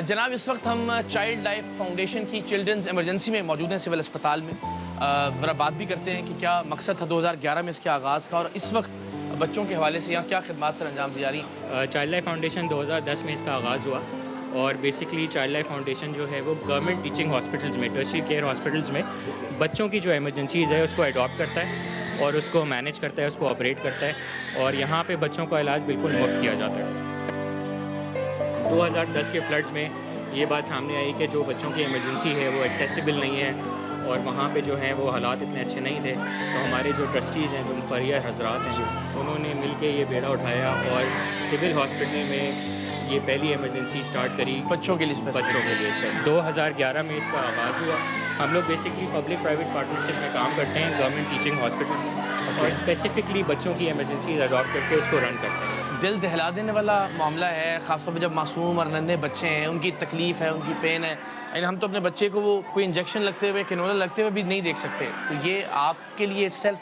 जनाब, इस वक्त हम चाइल्ड लाइफ फाउंडेशन की चिल्ड्रंस इमरजेंसी में मौजूद हैं, सिविल अस्पताल में। ज़रा बात भी करते हैं कि क्या मकसद था 2011 में इसके आगाज़ का, और इस वक्त बच्चों के हवाले से यहाँ क्या खिदमत सर अंजाम दी जा रही हैं। चाइल्ड लाइफ फाउंडेशन 2010 में इसका आगाज़ हुआ और बेसिकली चाइल्ड लाइफ फाउंडेशन जो है वो गवर्नमेंट टीचिंग हॉस्पिटल्स में, टर्शियरी केयर हॉस्पिटल्स में बच्चों की जो इमरजेंसीज़ है उसको अडॉप्ट करता है और उसको मैनेज करता है, उसको ऑपरेट करता है और यहाँ पे बच्चों का इलाज बिल्कुल मुफ्त किया जाता है। 2010 के फ्लड्स में ये बात सामने आई कि जो बच्चों की इमरजेंसी है वो एक्सेसिबल नहीं है और वहाँ पे जो है वो हालात इतने अच्छे नहीं थे, तो हमारे जो ट्रस्टीज़ हैं, जो मुखर्रिया हजरात हैं, उन्होंने मिल के ये बेड़ा उठाया और सिविल हॉस्पिटल में ये पहली इमरजेंसी स्टार्ट करी बच्चों के लिए। 2011 में इसका आगाज़ हुआ। हम लोग बेसिकली पब्लिक प्राइवेट पार्टनरशिप में काम करते हैं गवर्नमेंट टीचिंग हॉस्पिटल में और स्पेसिफिकली बच्चों की इमरजेंसी अडॉप्ट करके उसको रन करते हैं। दिल दहला देने वाला मामला है, ख़ासतौर पर जब मासूम और नन्हे बच्चे हैं, उनकी तकलीफ़ है, उनकी पेन है। यानी हम तो अपने बच्चे को वो कोई इंजेक्शन लगते हुए, कैनोला लगते हुए भी नहीं देख सकते। तो ये आपके लिए सेल्फ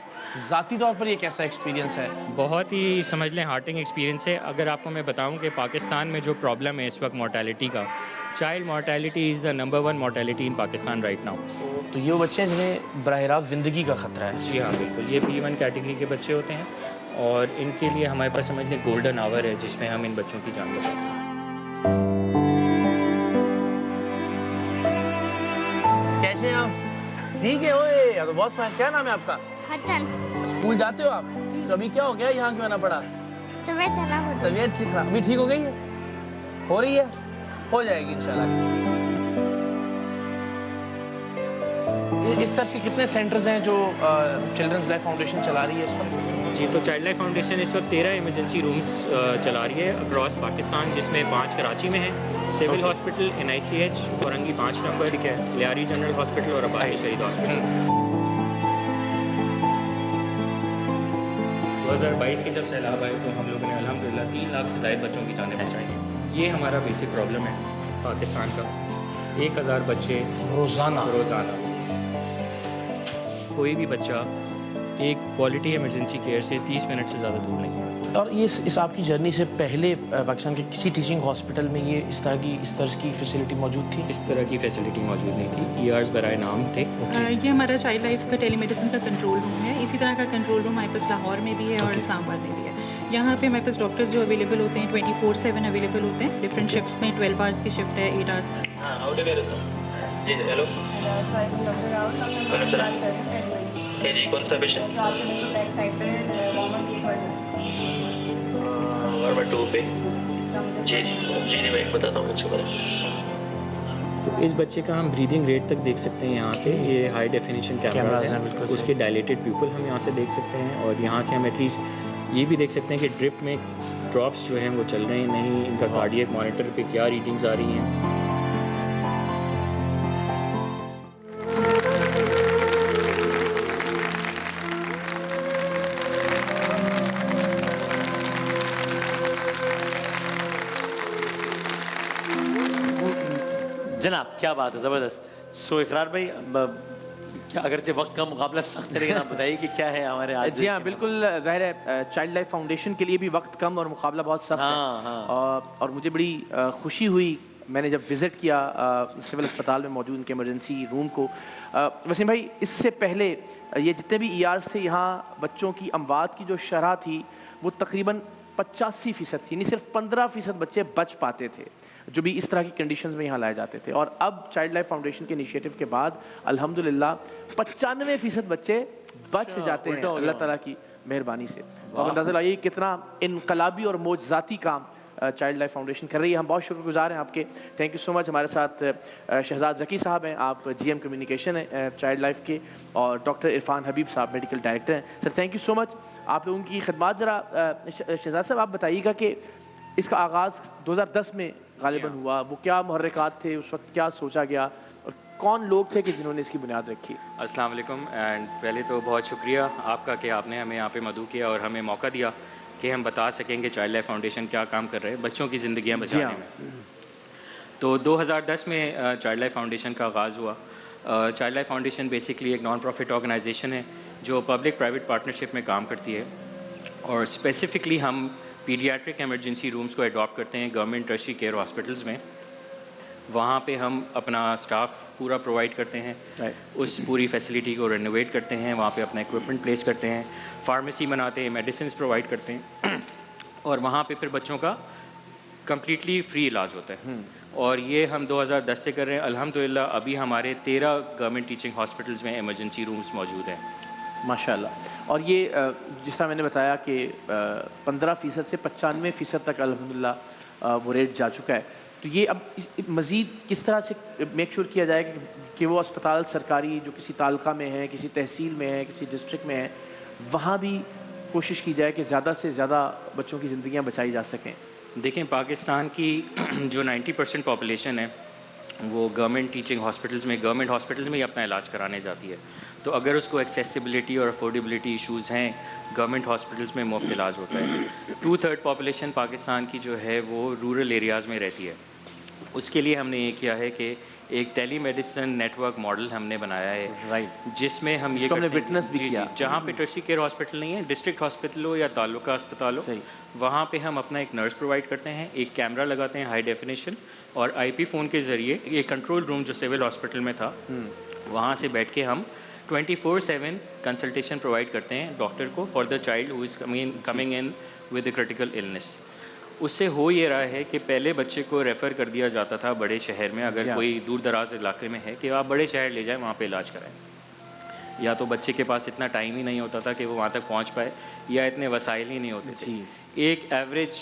ज़ाती तौर पर ये कैसा एक्सपीरियंस है? बहुत ही समझ लें हार्टिंग एक्सपीरियंस है। अगर आपको मैं बताऊं कि पाकिस्तान में जो प्रॉब्लम है इस वक्त मोर्टेलिटी का, child mortality is the number 1 mortality in Pakistan right now. तो ये वो बच्चे हैं जिन्हें बराह रास्त ज़िंदगी का ख़तरा है। जी हाँ, बिल्कुल। ये P1 कैटेगरी के बच्चे होते हैं और इनके लिए हमारे पास समझ लें गोल्डन आवर है जिसमें हम इन बच्चों की जान बचाते हैं। कैसे हैं आप? ठीक है। ओए तो बहुत फाइन। क्या नाम है आपका? हसन। स्कूल जाते हो आप? तो अभी क्या हो गया, यहाँ क्यों आना पड़ा? तबीयत ठीक था, अभी ठीक हो गई है? हो रही है? हो जाएगी इंशाल्लाह। इस तरह के कितने सेंटर्स हैं जो चिल्ड्रंस लाइफ फाउंडेशन चला रही है इस वक्त? जी, तो चाइल्ड लाइफ फाउंडेशन इस वक्त 13 इमरजेंसी रूम्स चला रही है अक्रॉस पाकिस्तान, जिसमें 5 कराची में है, civil hospital, NICH, Orangi 5 number, ठीक है, लियारी जनरल हॉस्पिटल और अब्बासी शहीद हॉस्पिटल। 2022 के जब सैलाब आए तो हम लोगों ने अल्हम्दुलिल्लाह 3 लाख से ज़ायद बच्चों की जानें बचाई। ये हमारा बेसिक प्रॉब्लम है पाकिस्तान का। 1000 बच्चे रोज़ाना कोई भी बच्चा एक क्वालिटी इमरजेंसी केयर से 30 मिनट से ज़्यादा दूर नहीं है। और ये इस आपकी जर्नी से पहले पाकिस्तान के किसी टीचिंग हॉस्पिटल में ये इस तरह की फैसिलिटी मौजूद थी? इस तरह की फैसिलिटी मौजूद नहीं थी। ERs बराए नाम थे। ये हमारा चाइल्ड लाइफ का टेलीमेडिसिन का कंट्रोल रूम है। इसी तरह का कंट्रोल रूम हमारे पास लाहौर में भी है और इस्लामाबाद में भी है। यहाँ पे हमारे पास डॉक्टर्स जो अवेलेबल होते हैं 24/7 अवेलेबल होते हैं। डिफरेंट शिफ्ट्स में 12 आवर्स की शिफ्ट है, 8 आवर्स जी हेलो जी, कौन सा पेशेंट? नंबर 2 पे। जी जी मैं बताता हूँ कुछ। तो इस बच्चे का हम ब्रीदिंग रेट तक देख सकते हैं यहाँ से। ये हाई डेफिनेशन कैमराज हैं, उसके डायलेटेड प्यूपल हम यहाँ से देख सकते हैं और यहाँ से हम एटलीस्ट ये भी देख सकते हैं कि ड्रिप में ड्रॉप्स जो हैं वो चल रहे हैं नहीं, इनका कार्डियक मॉनिटर पे क्या रीडिंग्स आ रही हैं। जनाब क्या बात है, ज़बरदस्त। सो इकरार भाई, क्या अगरचे वक्त का मुकाबला सख्त है लेकिन आप बताइए कि क्या है हमारे आज? जी हाँ, बिल्कुल ज़ाहिर है चाइल्ड लाइफ फाउंडेशन के लिए भी वक्त कम और मुकाबला बहुत सख्त है। और मुझे बड़ी खुशी हुई मैंने जब विज़िट किया सिविल अस्पताल में मौजूद उनके इमरजेंसी रूम को। वसीम भाई, इससे पहले ये जितने भी ERs थे, यहाँ बच्चों की अमवात की जो शरह थी वो तकरीबन 85% थी, यानी सिर्फ 15% बच्चे बच पाते थे जो भी इस तरह की कंडीशंस में यहाँ लाए जाते थे। और अब चाइल्ड लाइफ फाउंडेशन के इनिशिएटिव के बाद अल्हम्दुलिल्लाह 95% बच्चे बच जाते हैं अल्लाह ताला की मेहरबानी से। और अंदाज़ा लगाइए कितना इनकलाबी और मोजज़ाती काम चाइल्ड लाइफ फाउंडेशन कर रही है। हम बहुत शुक्रगुजार हैं आपके। Thank you so much. हमारे साथ शहजाद ज़की साहब हैं, आप GM कम्युनिकेशन हैं चाइल्ड लाइफ के, और डॉक्टर इरफान हबीब साहब मेडिकल डायरेक्टर हैं। Sir thank you so much आप लोगों की खिदमत। ज़रा शहजाद साहब आप बताइएगा कि इसका आगाज़ 2010 में गालिबन हुआ, वो क्या मुहर्रिकात थे उस वक्त, क्या सोचा गया और कौन लोग थे कि जिन्होंने इसकी बुनियाद रखी? अस्सलाम वालेकुम। एंड पहले तो बहुत शुक्रिया आपका कि आपने हमें यहाँ पे मदऊ किया और हमें मौका दिया कि हम बता सकें कि चाइल्ड लाइफ फाउंडेशन क्या काम कर रहे हैं बच्चों की ज़िंदगियाँ बचाने में। तो 2010 में चाइल्ड लाइफ फाउंडेशन का आगाज़ हुआ। चाइल्ड लाइफ फाउंडेशन बेसिकली एक नॉन प्रॉफिट ऑर्गेनाइजेशन है जो पब्लिक प्राइवेट पार्टनरशिप में काम करती है और स्पेसिफ़िकली हम पीडियाट्रिक एमरजेंसी रूम्स को अडॉप्ट करते हैं गवर्नमेंट टर्शियरी केयर हॉस्पिटल्स में। वहाँ पे हम अपना स्टाफ पूरा प्रोवाइड करते हैं, उस पूरी फैसिलिटी को रेनोवेट करते हैं, वहाँ पे अपना इक्विपमेंट प्लेस करते हैं, फार्मेसी बनाते हैं, मेडिसिन प्रोवाइड करते हैं और वहाँ पे फिर बच्चों का कम्प्लीटली फ्री इलाज होता है। और ये हम 2010 से कर रहे हैं। अल्हम्दुलिल्लाह अभी हमारे 13 गवर्नमेंट टीचिंग हॉस्पिटल्स में इमरजेंसी रूम्स मौजूद हैं। माशाल्लाह। और ये जिस तरह मैंने बताया कि 15% से 95% तक अल्हम्दुलिल्लाह वो रेट जा चुका है। तो ये अब मज़ीद किस तरह से मेक श्योर किया जाए कि वो अस्पताल सरकारी जो किसी तालका में है, किसी तहसील में है, किसी डिस्ट्रिक्ट में है, वहाँ भी कोशिश की जाए कि ज़्यादा से ज़्यादा बच्चों की ज़िंदगियाँ बचाई जा सकें? देखें, पाकिस्तान की जो 90% पॉपुलेशन है वो गवर्नमेंट टीचिंग हॉस्पिटल्स में, गवर्नमेंट हॉस्पिटल्स में ही अपना इलाज कराने जाती है। तो अगर उसको एक्सेसिबिलिटी और अफोर्डेबिलिटी इश्यूज़ हैं, गवर्नमेंट हॉस्पिटल्स में मुफ्त इलाज होता है। 2/3 पॉपुलेशन पाकिस्तान की जो है वो रूरल एरियाज़ में रहती है। उसके लिए हमने ये किया है कि एक टेली मेडिसिन नेटवर्क मॉडल हमने बनाया है, जिसमें हम ये हमने विटनेस भी किया। जहाँ पे टर्शियरी केयर हॉस्पिटल नहीं है, डिस्ट्रिक्ट हॉस्पिटल हो या तालुका अस्पताल हो, वहाँ पे हम अपना एक नर्स प्रोवाइड करते हैं, एक कैमरा लगाते हैं हाई डेफिनेशन, और IP फ़ोन के ज़रिए ये कंट्रोल रूम जो सिविल हॉस्पिटल में था वहाँ से बैठ के हम 24/7 कंसल्टेशन प्रोवाइड करते हैं डॉक्टर को for the child who is coming in with the critical illness. उससे हो ये रहा है कि पहले बच्चे को रेफ़र कर दिया जाता था बड़े शहर में, अगर कोई दूर दराज इलाके में है, कि आप बड़े शहर ले जाएं, वहाँ पे इलाज कराएं। या तो बच्चे के पास इतना टाइम ही नहीं होता था कि वो वहाँ तक पहुँच पाए, या इतने वसाइल ही नहीं होते थे। एक एवरेज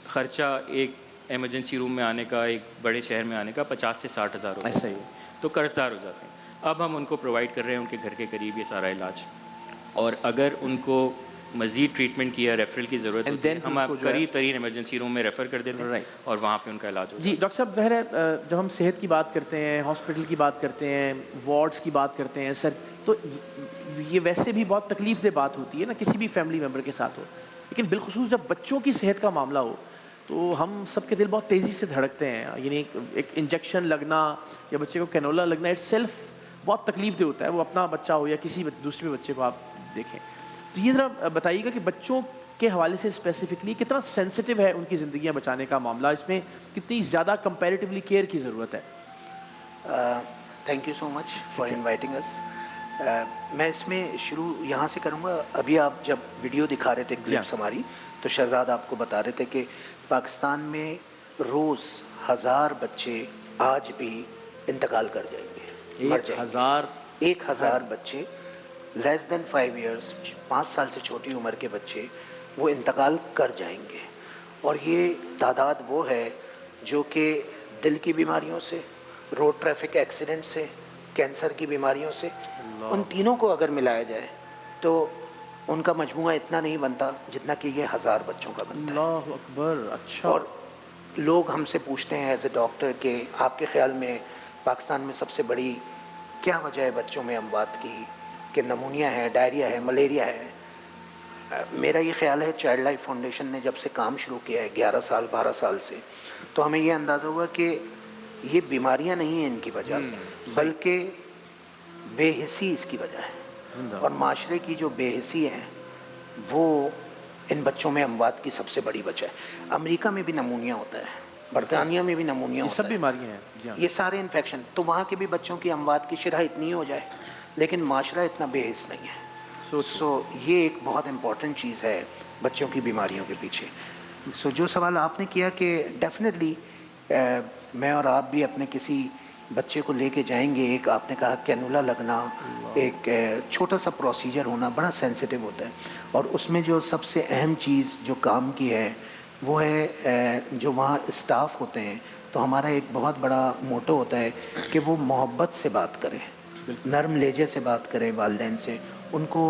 ख़र्चा एक एमरजेंसी रूम में आने का, एक बड़े शहर में आने का 50 से 60 हज़ार होता है। ऐसा ही तो कर्जदार हो जाते हैं। अब हम उनको प्रोवाइड कर रहे हैं उनके घर के करीब ये सारा इलाज, और अगर उनको मज़ीद ट्रीटमेंट की या रेफरल की ज़रूरत होती है, हम करीब तरीन इमरजेंसी रूम में रेफ़र कर देते हैं और वहाँ पे उनका इलाज होता है। जी डॉक्टर साहब, ज़ाहिर है जब हम सेहत की बात करते हैं, हॉस्पिटल की बात करते हैं, वार्ड्स की बात करते हैं सर, तो ये वैसे भी बहुत तकलीफ़देह बात होती है ना, किसी भी फैमिली मेम्बर के साथ हो, लेकिन बिलखुसूस जब बच्चों की सेहत का मामला हो तो हम सबके दिल बहुत तेज़ी से धड़कते हैं। यानी एक इंजेक्शन लगना या बच्चे को कैनोला लगना इट्सेल्फ बहुत तकलीफ़देह होता है, वो अपना बच्चा हो या किसी दूसरे बच्चे को आप देखें। तो ये ज़रा बताइएगा कि बच्चों के हवाले से स्पेसिफिकली कितना सेंसिटिव है उनकी ज़िंदगियां बचाने का मामला, इसमें कितनी ज़्यादा कंपैरेटिवली केयर की ज़रूरत है? Thank you so much for inviting us. मैं इसमें शुरू यहाँ से करूँगा। अभी आप जब वीडियो दिखा रहे थे क्लिप्स हमारी, तो शहजाद आपको बता रहे थे कि पाकिस्तान में रोज़ 1000 बच्चे आज भी इंतकाल कर जाएंगे, मर जाएंगे। 1000 बच्चे लेस देन 5 ईयर्स, 5 साल से छोटी उम्र के बच्चे वो इंतकाल कर जाएंगे। और ये तादाद वो है जो कि दिल की बीमारियों से, रोड ट्रैफिक एक्सीडेंट से, कैंसर की बीमारियों से, उन तीनों को अगर मिलाया जाए तो उनका मजमूआ इतना नहीं बनता जितना कि ये 1000 बच्चों का बनता है। अल्लाह अकबर। अच्छा। और लोग हमसे पूछते हैं एज ए डॉक्टर कि आपके ख़्याल में पाकिस्तान में सबसे बड़ी क्या वजह है बच्चों में अमवात की, कि नमूनिया है, डायरिया है, मलेरिया है? मेरा ये ख्याल है चाइल्ड लाइफ फाउंडेशन ने जब से काम शुरू किया है 11 साल 12 साल से, तो हमें ये अंदाज़ा हुआ कि ये बीमारियां नहीं हैं इनकी वजह, बल्कि बेहिसी इसकी वजह है। और माशरे की जो बेहिसी है वो इन बच्चों में अमवात की सबसे बड़ी वजह है। अमेरिका में भी नमूनिया होता है, बरतानिया में भी नमूनिया होता है, सब बीमारियाँ हैं ये सारे इन्फेक्शन। तो वहाँ के भी बच्चों की अमवात की शरह इतनी हो जाए, लेकिन माशरा इतना बेहिस नहीं है। सो ये एक बहुत इम्पॉर्टेंट चीज़ है बच्चों की बीमारियों के पीछे। सो जो सवाल आपने किया कि डेफिनेटली मैं और आप भी अपने किसी बच्चे को लेके जाएंगे, एक आपने कहा कैनुला लगना, एक छोटा सा प्रोसीजर होना बड़ा सेंसिटिव होता है, और उसमें जो सबसे अहम चीज़ जो काम की है वो है जो वहाँ स्टाफ होते हैं, तो हमारा एक बहुत बड़ा मोटो होता है कि वो मोहब्बत से बात करें, नरम लहजे से बात करें वालिदैन से, उनको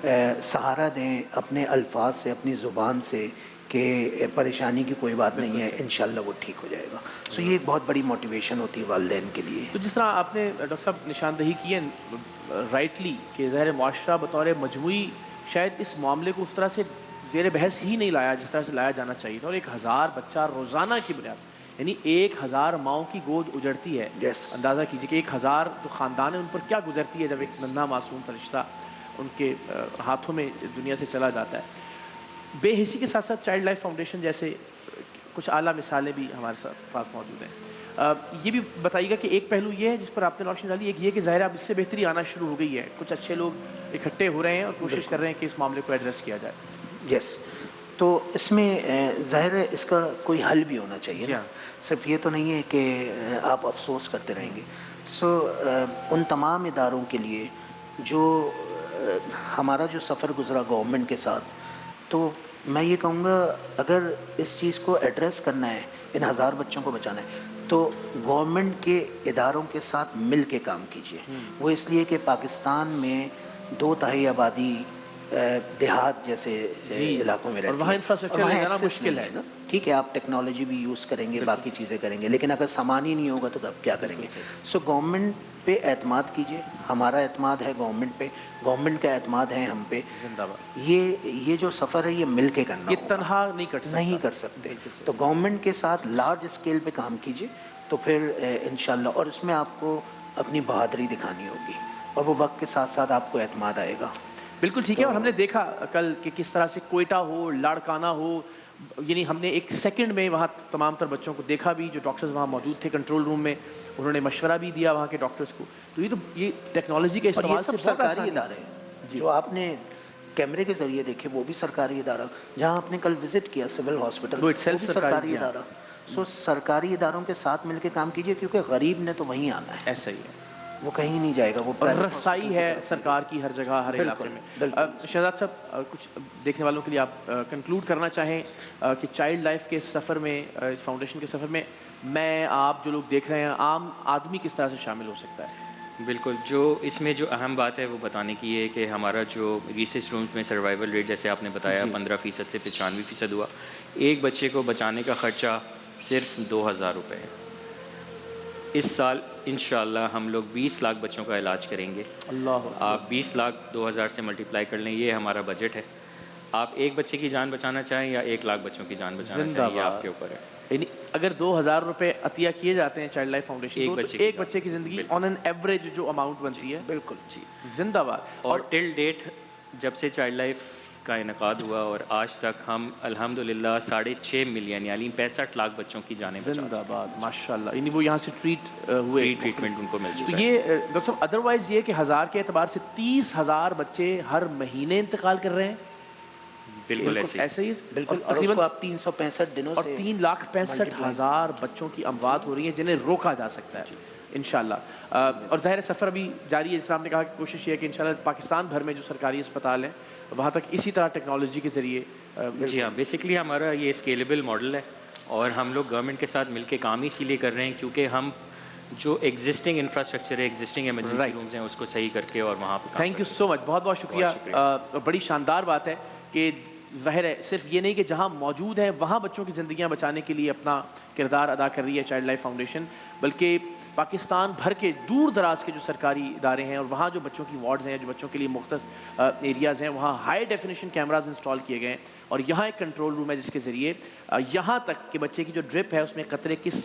सहारा दें अपने अल्फाज से, अपनी ज़ुबान से, कि परेशानी की कोई बात नहीं है, इंशाल्लाह वो ठीक हो जाएगा। सो ये एक बहुत बड़ी मोटिवेशन होती है वालिदैन के लिए। तो जिस तरह आपने डॉक्टर साहब निशानदही की है राइटली कि ज़ाहिर माशरा बतौर मजमूई शायद इस मामले को उस तरह से ज़ेर बहस ही नहीं लाया जिस तरह से लाया जाना चाहिए था, और 1000 बच्चा रोज़ाना की बुनियाद, यानी 1000 माओं की गोद उजड़ती है। अंदाज़ा कीजिए कि 1000 जो ख़ानदान है उन पर क्या गुजरती है जब एक नन्हा मासूम फरिश्ता उनके हाथों में दुनिया से चला जाता है। बेहिसी के साथ साथ चाइल्ड लाइफ फाउंडेशन जैसे कुछ आला मिसालें भी हमारे साथ पास मौजूद हैं। ये भी बताइएगा कि एक पहलू ये है जिस पर आपने रोशनी डाली, एक ये कि ज़ाहिर है अब इससे बेहतरी आना शुरू हो गई है, कुछ अच्छे लोग इकट्ठे हो रहे हैं और कोशिश कर रहे हैं कि इस मामले को एड्रेस किया जाए। यस, तो इसमें ज़ाहिर है इसका कोई हल भी होना चाहिए ना, सिर्फ ये तो नहीं है कि आप अफसोस करते रहेंगे। सो उन तमाम इदारों के लिए जो हमारा जो सफ़र गुज़रा गवर्नमेंट के साथ, तो मैं ये कहूँगा अगर इस चीज़ को एड्रेस करना है, इन 1000 बच्चों को बचाना है, तो गवर्नमेंट के इदारों के साथ मिल के काम कीजिए। वो इसलिए कि पाकिस्तान में 2/3 आबादी देहात जैसे इलाकों में रहती है, वहाँ इंफ्रास्ट्रक्चर लगाना मुश्किल है ना। ठीक है, आप टेक्नोलॉजी भी यूज़ करेंगे, बाकी चीज़ें करेंगे, लेकिन अगर सामान ही नहीं होगा तो आप क्या करेंगे? सो गवर्नमेंट पे एतमाद कीजिए, हमारा एतमाद है गवर्नमेंट पे, गवर्नमेंट का एतमाद है हम पे। जिंदाबाद। ये जो सफ़र है ये मिल के करना ये होगा। तनहा नहीं कर सकते। तो गवर्नमेंट के साथ लार्ज स्केल पे काम कीजिए, तो फिर इंशाल्लाह, और इसमें आपको अपनी बहादुरी दिखानी होगी और वो वक्त के साथ साथ आपको एतमाद आएगा। बिल्कुल ठीक है। और हमने देखा कल कि किस तरह से कोयटा हो, लाड़काना हो, यानी हमने एक सेकंड में वहाँ तमाम तर बच्चों को देखा भी, जो डॉक्टर्स वहाँ मौजूद थे कंट्रोल रूम में, उन्होंने मशवरा भी दिया वहाँ के डॉक्टर्स को। तो ये टेक्नोलॉजी के और इस्तेमाल ये से सब बहुत सरकारी आसान इदारे हैं जो आपने कैमरे के जरिए देखे, वो भी सरकारी इदारा। जहाँ आपने कल विजिट किया सिविल हॉस्पिटल, वो वो itself भी सरकारी सरकारी इदारा। सो सरकारी इदारों के साथ मिलकर काम कीजिए, क्योंकि गरीब ने तो वहीं आना है, ऐसा ही है। वो कहीं नहीं जाएगा। वो और private रसाई hospital है की तरफ सरकार की हर जगह, हर इलाके में। शहजाद साहब, कुछ देखने वालों के लिए आप कंक्लूड करना चाहें कि चाइल्ड लाइफ के सफ़र में, इस फाउंडेशन के सफ़र में मैं, आप जो लोग देख रहे हैं, आम आदमी किस तरह से शामिल हो सकता है? बिल्कुल, जो इसमें जो अहम बात है वो बताने की है कि हमारा जो रिसर्च रूम्स में सर्वाइवल रेट, जैसे आपने बताया 15% से 95% हुआ। एक बच्चे को बचाने का ख़र्चा सिर्फ 2000 रुपये है। इस साल इंशाल्लाह हम लोग 20 लाख बच्चों का इलाज करेंगे। अल्लाह, आप 20 लाख 2000 से मल्टीप्लाई कर लें, ये हमारा बजट है। आप एक बच्चे की जान बचाना चाहें या 1 लाख बच्चों की जान बचाना चाहें, ये आपके ऊपर है। यानी अगर 2000 रुपये अतिया किए जाते हैं चाइल्ड लाइफ फाउंडेशन को, तो एक बच्चे की ज़िंदगी ऑन एन एवरेज जो अमाउंट बनती है, बिल्कुल जी, जिंदाबाद। और टिल डेट जब से चाइल्ड लाइफ का इनकाद हुआ और आज तक हम अल्हम्दुलिल्लाह 6.5 मिलियन यानी 65 लाख बच्चों की जानें बचा चुके हैं। जिंदाबाद, माशाल्लाह। यानी वो यहाँ से ट्रीट हुए, फ्री ट्रीटमेंट उनको मिल तो चुका है। ये डॉक्टर साहब, अदरवाइज ये कि 1000 के एतबार से 30,000 बच्चे हर महीने इंतकाल कर रहे हैं। बिल्कुल ऐसे ही। ही बिल्कुल। और और तकरीबन उसको आप 365 दिनों और से 3,65,000 बच्चों की अमवात हो रही है जिन्हें रोका जा सकता है इंशाल्लाह। और ज़ाहिर सफ़र अभी जारी है, जिस तरह आपने कहा कि कोशिश ये है कि इंशाल्लाह पाकिस्तान भर में जो सरकारी अस्पताल हैं वहाँ तक इसी तरह टेक्नोलॉजी के ज़रिए जी हाँ, बेसिकली हमारा ये स्केलेबल मॉडल है और हम लोग गवर्नमेंट के साथ मिलकर काम इसीलिए कर रहे हैं क्योंकि हम जो एग्जिस्टिंग इंफ्रास्ट्रक्चर है, एग्जिस्टिंग इमरजेंसी रूम्स हैं, उसको सही करके और वहाँ पर थैंक यू सो मच, बहुत बहुत शुक्रिया। बड़ी शानदार बात है कि ज़ाहिर है सिर्फ ये नहीं कि जहाँ मौजूद है वहाँ बच्चों की ज़िंदगियाँ बचाने के लिए अपना किरदार अदा कर रही है चाइल्ड लाइफ फाउंडेशन, बल्कि पाकिस्तान भर के दूर दराज के जो सरकारी इदारे हैं और वहाँ जो बच्चों की वार्ड्स हैं, जो बच्चों के लिए मुख्तलिफ एरियाज़ हैं, वहाँ हाई डेफिनेशन कैमराज इंस्टॉल किए गए हैं और यहाँ एक कंट्रोल रूम है जिसके ज़रिए यहाँ तक कि बच्चे की जो ड्रिप है उसमें कतरे किस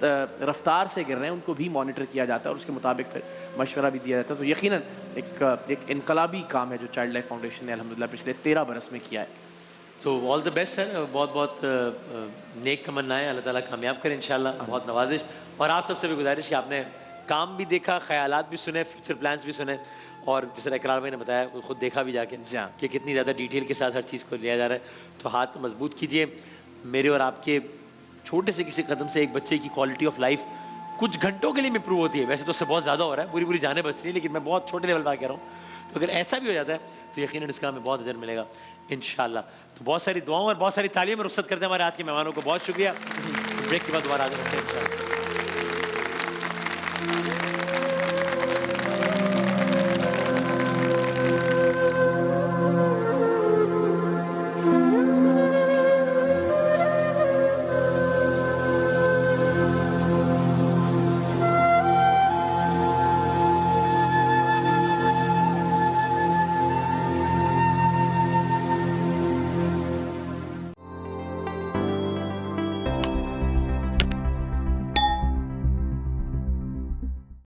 रफ्तार से गिर रहे हैं उनको भी मॉनिटर किया जाता है और उसके मुताबिक फिर मशवरा भी दिया जाता है। तो यकीनन एक इनकलाबी काम है जो चाइल्ड लाइफ फाउंडेशन ने अल्हम्दुलिल्लाह पिछले 13 बरस में किया है। So all the best sir, बहुत बहुत नेक तमन्नाएं, अल्लाह ताला कामयाब करें इंशाल्लाह, बहुत नवाजिश। और आप सबसे भी गुजारिश कि आपने काम भी देखा, ख्यालात भी सुने, फ्यूचर प्लान्स भी सुने और जिस तरह इकरार भाई ने बताया खुद देखा भी जाके कि कितनी ज़्यादा डिटेल के साथ हर चीज़ को लिया जा रहा है। तो हाथ मजबूत कीजिए। मेरे और आपके छोटे से किसी कदम से एक बच्चे की क्वालिटी ऑफ लाइफ कुछ घंटों के लिए इम्प्रूव होती है। वैसे तो उससे बहुत ज़्यादा हो रहा है, पूरी जाने बच रही है, लेकिन मैं बहुत छोटे लेवल पर कह रहा हूँ। तो अगर ऐसा भी हो जाता है तो यकीनन इसका हमें बहुत अजर मिलेगा इंशाल्लाह। तो बहुत सारी दुआओं और बहुत सारी तालियों में रुखसत करते हैं हमारे आज के मेहमानों को। बहुत शुक्रिया। ब्रेक के बाद दोबारा हाजिर होते हैं इंशाल्लाह।